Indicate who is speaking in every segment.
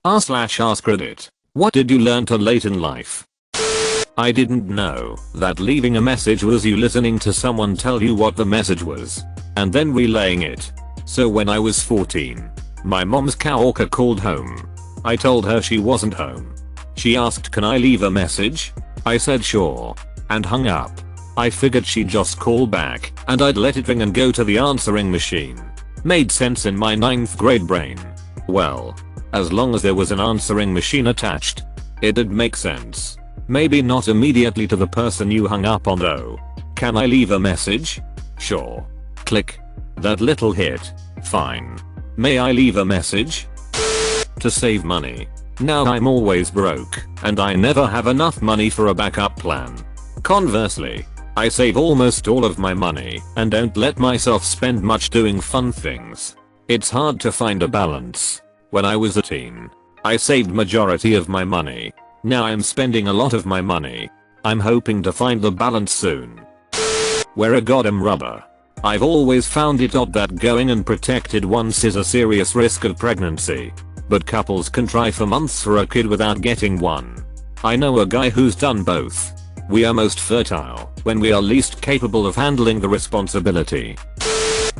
Speaker 1: r/AskReddit. What did you learn too late in life? I didn't know that leaving a message was you listening to someone tell you what the message was and then relaying it. So when I was 14, my mom's coworker called home. I told her she wasn't home. She asked, "Can I leave a message?" I said sure and hung up. I figured she'd just call back and I'd let it ring and go to the answering machine. Made sense in my 9th grade brain. Well, as long as there was an answering machine attached, it did make sense. Maybe not immediately to the person you hung up on though. "Can I leave a message?" Sure. Click. That little hit. Fine. "May I leave a message?" To save money. Now I'm always broke and I never have enough money for a backup plan. Conversely, I save almost all of my money and don't let myself spend much doing fun things. It's hard to find a balance. When I was a teen, I saved majority of my money. Now I'm spending a lot of my money. I'm hoping to find the balance soon. Wear a goddamn rubber. I've always found it odd that going unprotected once is a serious risk of pregnancy. But couples can try for months for a kid without getting one. I know a guy who's done both. We are most fertile when we are least capable of handling the responsibility.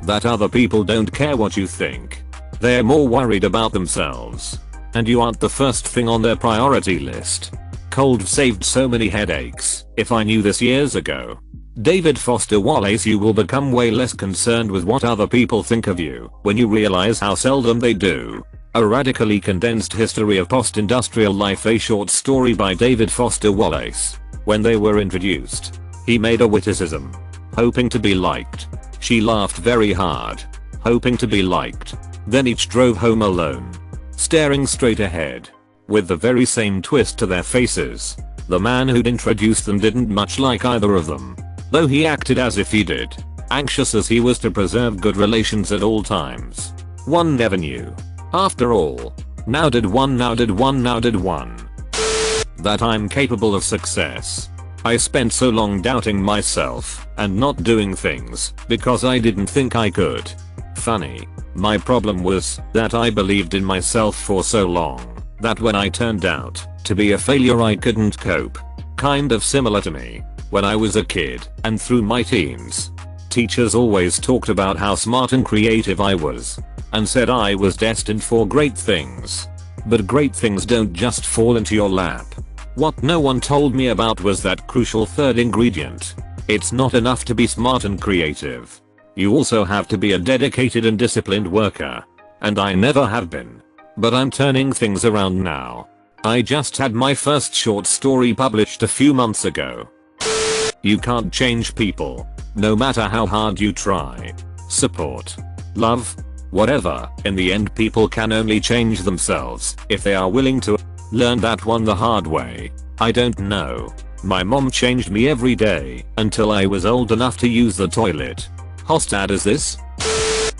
Speaker 1: That other people don't care what you think. They're more worried about themselves. And you aren't the first thing on their priority list. Cold saved so many headaches. If I knew this years ago. David Foster Wallace. You will become way less concerned with what other people think of you when you realize how seldom they do. A radically condensed history of post-industrial life. A short story by David Foster Wallace. When they were introduced, he made a witticism. Hoping to be liked. She laughed very hard. Hoping to be liked. Then each drove home alone, staring straight ahead, with the very same twist to their faces. The man who'd introduced them didn't much like either of them, though he acted as if he did, anxious as he was to preserve good relations at all times. One never knew. After all, now did one. That I'm capable of success. I spent so long doubting myself and not doing things because I didn't think I could. Funny. My problem was that I believed in myself for so long that when I turned out to be a failure I couldn't cope. Kind of similar to me when I was a kid and through my teens. Teachers always talked about how smart and creative I was and said I was destined for great things. But great things don't just fall into your lap. What no one told me about was that crucial third ingredient. It's not enough to be smart and creative. You also have to be a dedicated and disciplined worker. And I never have been. But I'm turning things around now. I just had my first short story published a few months ago. You can't change people, no matter how hard you try. Support, love, whatever. In the end, people can only change themselves if they are willing to. Learn that one the hard way. I don't know. My mom changed me every day until I was old enough to use the toilet. How sad is this?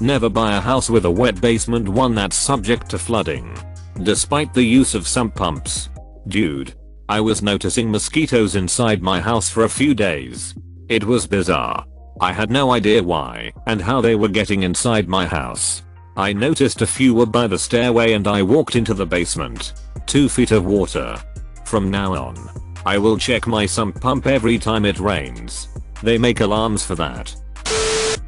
Speaker 1: Never buy a house with a wet basement, one that's subject to flooding. Despite the use of sump pumps. Dude, I was noticing mosquitoes inside my house for a few days. It was bizarre. I had no idea why and how they were getting inside my house. I noticed a few were by the stairway and I walked into the basement. 2 feet of water. From now on, I will check my sump pump every time it rains. They make alarms for that.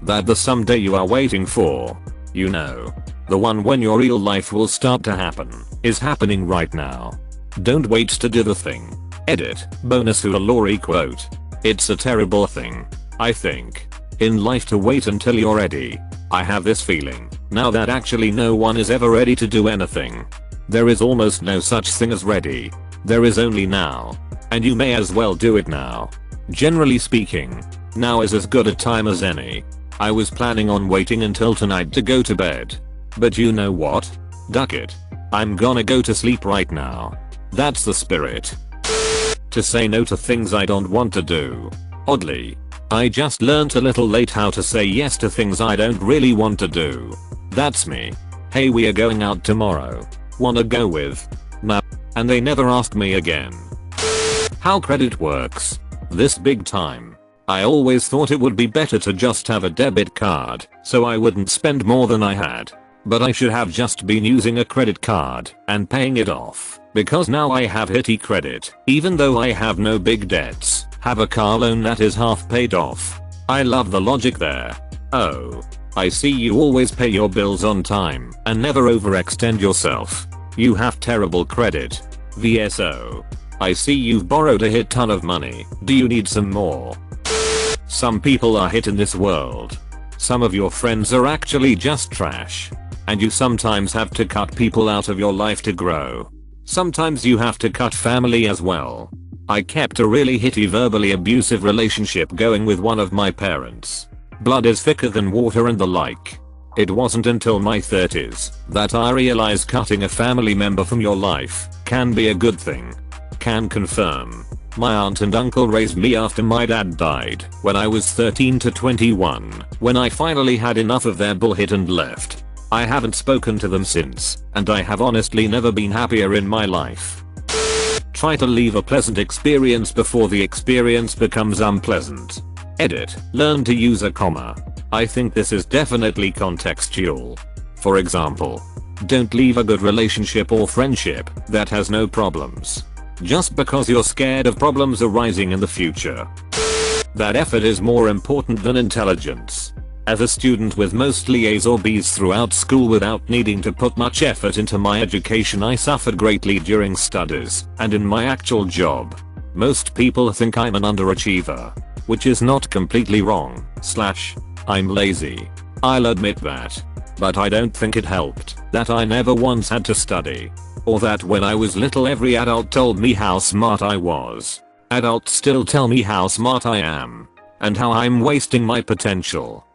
Speaker 1: That the someday you are waiting for. You know. The one when your real life will start to happen. Is happening right now. Don't wait to do the thing. Edit. Bonus Hula quote. It's a terrible thing, I think, in life to wait until you're ready. I have this feeling now that actually no one is ever ready to do anything. There is almost no such thing as ready. There is only now. And you may as well do it now. Generally speaking, now is as good a time as any. I was planning on waiting until tonight to go to bed. But you know what? Duck it. I'm gonna go to sleep right now. That's the spirit. To say no to things I don't want to do. Oddly, I just learned a little late how to say yes to things I don't really want to do. That's me. Hey, we are going out tomorrow. Wanna go with? No. And they never ask me again. How credit works. This big time. I always thought it would be better to just have a debit card so I wouldn't spend more than I had. But I should have just been using a credit card and paying it off, because now I have hitty credit, even though I have no big debts, have a car loan that is half paid off. I love the logic there. Oh. I see you always pay your bills on time and never overextend yourself. You have terrible credit. VSO. I see you've borrowed a hit ton of money. Do you need some more? Some people are hit in this world. Some of your friends are actually just trash. And you sometimes have to cut people out of your life to grow. Sometimes you have to cut family as well. I kept a really hitty verbally abusive relationship going with one of my parents. Blood is thicker than water and the like. It wasn't until my 30s that I realized cutting a family member from your life can be a good thing. Can confirm. My aunt and uncle raised me after my dad died when I was 13 to 21, when I finally had enough of their bullshit and left. I haven't spoken to them since, and I have honestly never been happier in my life. Try to leave a pleasant experience before the experience becomes unpleasant. Edit. Learn to use a comma. I think this is definitely contextual. For example, don't leave a good relationship or friendship that has no problems just because you're scared of problems arising in the future. That effort is more important than intelligence. As a student with mostly A's or B's throughout school without needing to put much effort into my education, I suffered greatly during studies and in my actual job. Most people think I'm an underachiever, which is not completely wrong. I'm lazy. I'll admit that. But I don't think it helped that I never once had to study. Or that when I was little every adult told me how smart I was. Adults still tell me how smart I am. And how I'm wasting my potential.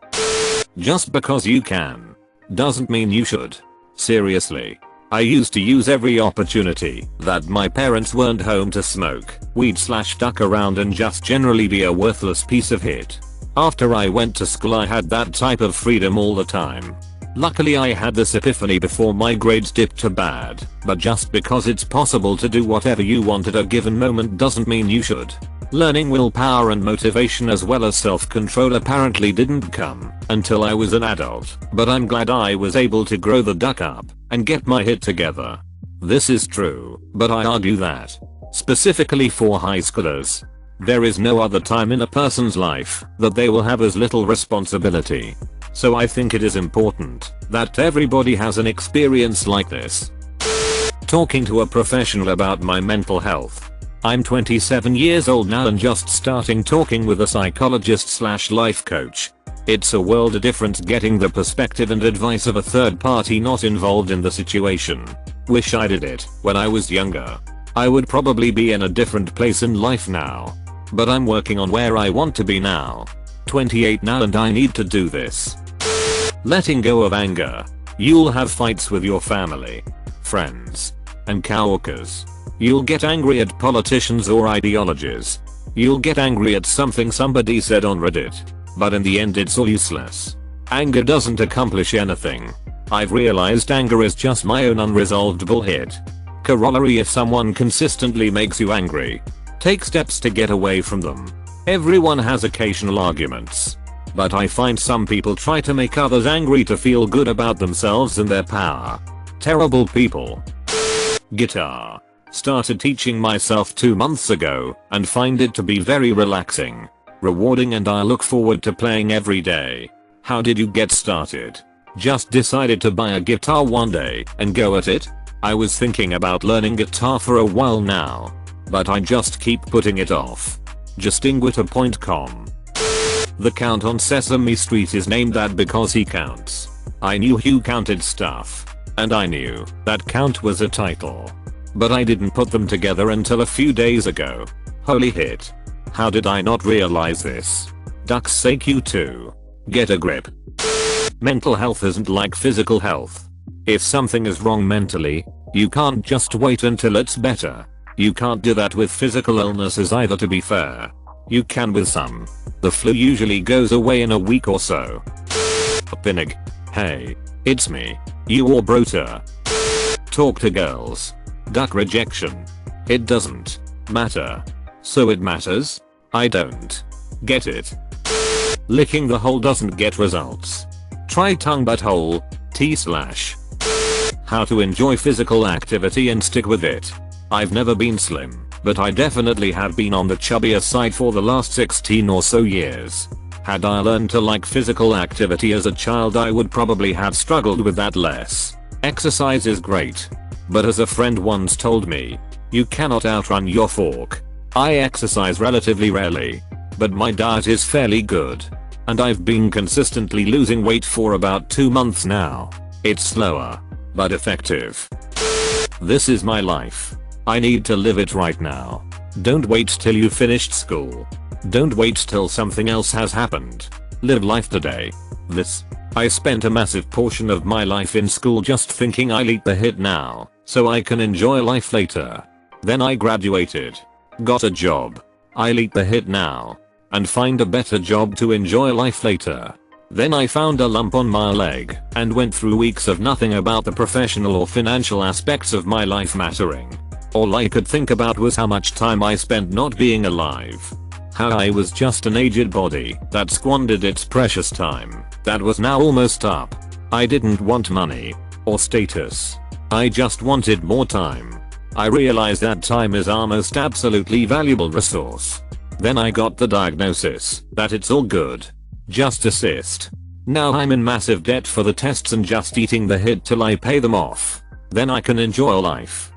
Speaker 1: Just because you can doesn't mean you should. Seriously. I used to use every opportunity that my parents weren't home to smoke weed / duck around and just generally be a worthless piece of shit. After I went to school I had that type of freedom all the time. Luckily I had this epiphany before my grades dipped to bad, but just because it's possible to do whatever you want at a given moment doesn't mean you should. Learning willpower and motivation as well as self-control apparently didn't come until I was an adult, but I'm glad I was able to grow the duck up and get my shit together. This is true, but I argue that, specifically for high schoolers, there is no other time in a person's life that they will have as little responsibility. So I think it is important that everybody has an experience like this. Talking to a professional about my mental health. I'm 27 years old now and just starting talking with a psychologist / life coach. It's a world of difference getting the perspective and advice of a third party not involved in the situation. Wish I did it when I was younger. I would probably be in a different place in life now. But I'm working on where I want to be now. 28 now and I need to do this. Letting go of anger. You'll have fights with your family, friends, and coworkers. You'll get angry at politicians or ideologies. You'll get angry at something somebody said on Reddit. But in the end it's all useless. Anger doesn't accomplish anything. I've realized anger is just my own unresolved bullshit. Corollary: if someone consistently makes you angry, take steps to get away from them. Everyone has occasional arguments. But I find some people try to make others angry to feel good about themselves and their power. Terrible people. Guitar. Started teaching myself 2 months ago and find it to be very relaxing, rewarding, and I look forward to playing every day. How did you get started? Just decided to buy a guitar one day and go at it? I was thinking about learning guitar for a while now, but I just keep putting it off. Justinguita.com. The Count on Sesame Street is named that because he counts. I knew Hugh counted stuff. And I knew that Count was a title. But I didn't put them together until a few days ago. Holy shit. How did I not realize this? Ducks say Q2. Get a grip. Mental health isn't like physical health. If something is wrong mentally, you can't just wait until it's better. You can't do that with physical illnesses either, to be fair. You can with some. The flu usually goes away in a week or so. Pinnig. Hey. It's me. You or Brota. Talk to girls. Duck rejection. It doesn't matter. So it matters? I don't get it. Licking the hole doesn't get results. Try tongue butthole. T/ How to enjoy physical activity and stick with it. I've never been slim, but I definitely have been on the chubbier side for the last 16 or so years. Had I learned to like physical activity as a child, I would probably have struggled with that less. Exercise is great. But as a friend once told me, you cannot outrun your fork. I exercise relatively rarely, but my diet is fairly good. And I've been consistently losing weight for about 2 months now. It's slower, but effective. This is my life. I need to live it right now. Don't wait till you finished school. Don't wait till something else has happened. Live life today. I spent a massive portion of my life in school just thinking I'll eat the hit now, so I can enjoy life later. Then I graduated. Got a job. I'll eat the hit now, and find a better job to enjoy life later. Then I found a lump on my leg, and went through weeks of nothing about the professional or financial aspects of my life mattering. All I could think about was how much time I spent not being alive. How I was just an aged body that squandered its precious time that was now almost up. I didn't want money or status. I just wanted more time. I realized that time is our most absolutely valuable resource. Then I got the diagnosis that it's all good. Just assist. Now I'm in massive debt for the tests and just eating the hit till I pay them off. Then I can enjoy life.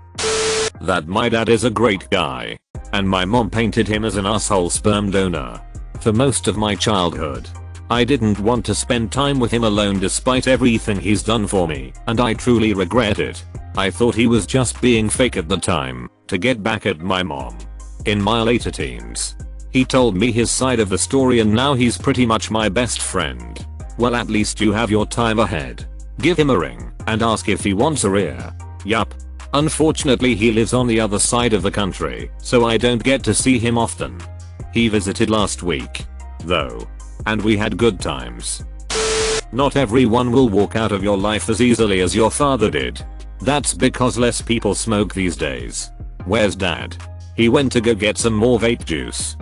Speaker 1: That my dad is a great guy. And my mom painted him as an asshole sperm donor. For most of my childhood, I didn't want to spend time with him alone despite everything he's done for me, and I truly regret it. I thought he was just being fake at the time, to get back at my mom. In my later teens, he told me his side of the story and now he's pretty much my best friend. Well, at least you have your time ahead. Give him a ring, and ask if he wants a ear. Yup. Unfortunately he lives on the other side of the country, so I don't get to see him often. He visited last week, though, and we had good times. Not everyone will walk out of your life as easily as your father did. That's because less people smoke these days. Where's dad? He went to go get some more vape juice.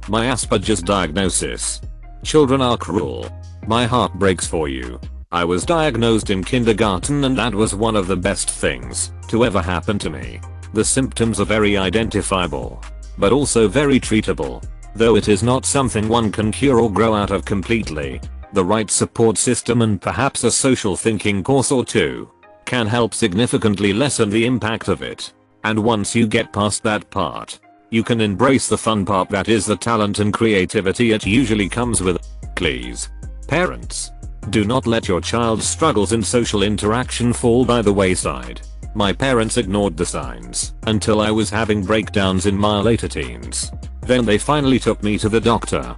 Speaker 1: My Asperger's diagnosis. Children are cruel. My heart breaks for you. I was diagnosed in kindergarten and that was one of the best things to ever happen to me. The symptoms are very identifiable, but also very treatable. Though it is not something one can cure or grow out of completely. The right support system and perhaps a social thinking course or two can help significantly lessen the impact of it. And once you get past that part, you can embrace the fun part that is the talent and creativity it usually comes with. Please, parents, do not let your child's struggles in social interaction fall by the wayside. My parents ignored the signs until I was having breakdowns in my later teens. Then they finally took me to the doctor.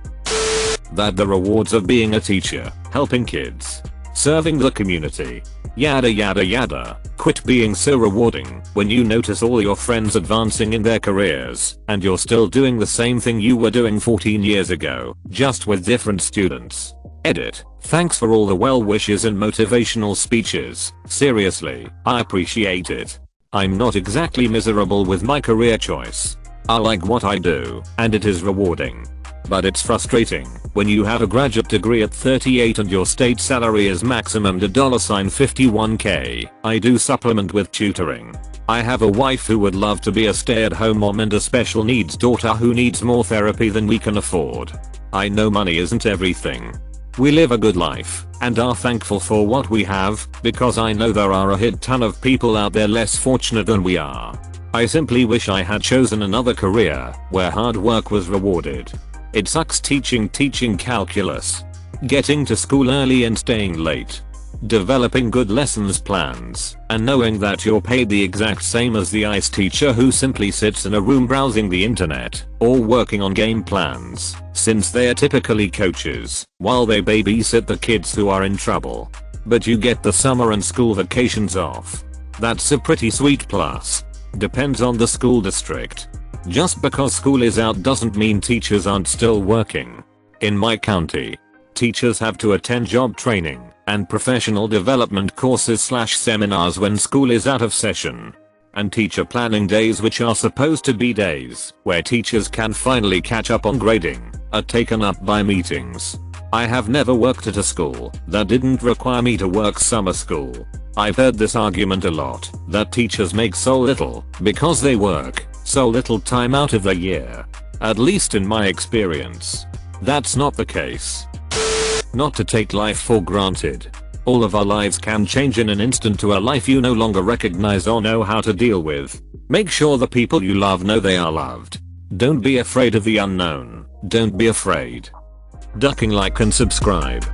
Speaker 1: That the rewards of being a teacher, helping kids, serving the community, yada yada yada, quit being so rewarding when you notice all your friends advancing in their careers and you're still doing the same thing you were doing 14 years ago, just with different students. Edit. Thanks for all the well wishes and motivational speeches. Seriously, I appreciate it. I'm not exactly miserable with my career choice. I like what I do, and it is rewarding. But it's frustrating when you have a graduate degree at 38 and your state salary is maximum $51K. I do supplement with tutoring. I have a wife who would love to be a stay-at-home mom and a special needs daughter who needs more therapy than we can afford. I know money isn't everything. We live a good life and are thankful for what we have because I know there are a hit ton of people out there less fortunate than we are. I simply wish I had chosen another career where hard work was rewarded. It sucks teaching calculus, getting to school early and staying late, developing good lessons plans, and knowing that you're paid the exact same as the ICE teacher who simply sits in a room browsing the internet or working on game plans, since they are typically coaches while they babysit the kids who are in trouble. But you get the summer and school vacations off. That's a pretty sweet plus. Depends on the school district. Just because school is out doesn't mean teachers aren't still working. In my county, teachers have to attend job training and professional development courses / seminars when school is out of session. And teacher planning days, which are supposed to be days where teachers can finally catch up on grading, are taken up by meetings. I have never worked at a school that didn't require me to work summer school. I've heard this argument a lot, that teachers make so little because they work so little time out of the year. At least in my experience, that's not the case. Not to take life for granted. All of our lives can change in an instant to a life you no longer recognize or know how to deal with. Make sure the people you love know they are loved. Don't be afraid of the unknown. Don't be afraid. Ducking like and subscribe.